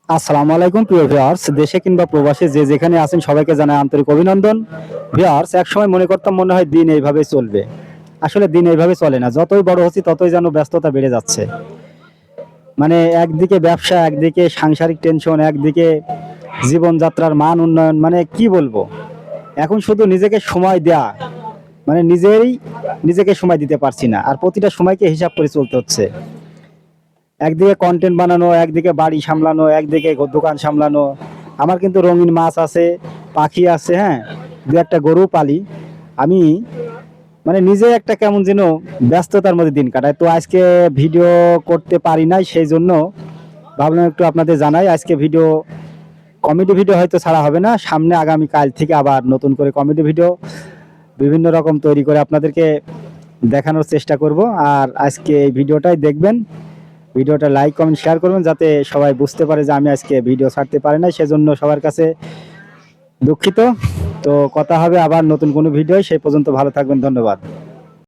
আসসালামু আলাইকুম প্রিয় ভিউয়ার্স, দেশে কিংবা প্রবাসে যে যেখানে আছেন সবাইকে জানাই আন্তরিক অভিনন্দন। ভিউয়ার্স, একসময় মনে করতাম মনে হয় দিন এইভাবেই চলবে। আসলে দিন এইভাবে চলে না। যতই বড় হচ্ছি ততই যেন ব্যস্ততা বেড়ে যাচ্ছে। মানে একদিকে ব্যবসা, একদিকে সাংসারিক টেনশন, একদিকে জীবনযাত্রার মান উন্নয়ন, মানে কি বলবো? এখন শুধু নিজেকে সময় দেয়া, মানে নিজেকে সময় দিতে পারছি না। আর প্রতিটা সময়কে হিসাব করে চলতে হচ্ছে। একদিকে কন্টেন্ট বানানো, একদিকে বাড়ি সামলানো, একদিকে দোকান সামলানো। আমার কিন্তু রঙিন মাছ আছে, পাখি আছে, হ্যাঁ, দু একটা গরু পালি। আমি মানে নিজে একটা কেমন যেন ব্যস্ততার মধ্যে দিন কাটাই। তো আজকে ভিডিও করতে পারি নাই, সেই জন্য ভাবলাম একটু আপনাদের জানাই। আজকে কমেডি ভিডিও হয়তো ছাড়া হবে না, সামনে আগামী কাল থেকে আবার নতুন করে কমেডি ভিডিও বিভিন্ন রকম তৈরি করে আপনাদেরকে দেখানোর চেষ্টা করব। আর আজকে এই ভিডিওটাই দেখবেন, ভিডিওটা লাইক কমেন্ট শেয়ার করবেন যাতে সবাই বুঝতে পারে যে আমি আজকে ভিডিও ছাড়তে পারি না, সেজন্য সবার কাছে দুঃখিত। তো কথা হবে আবার নতুন কোনো ভিডিও, সেই পর্যন্ত ভালো থাকবেন, ধন্যবাদ।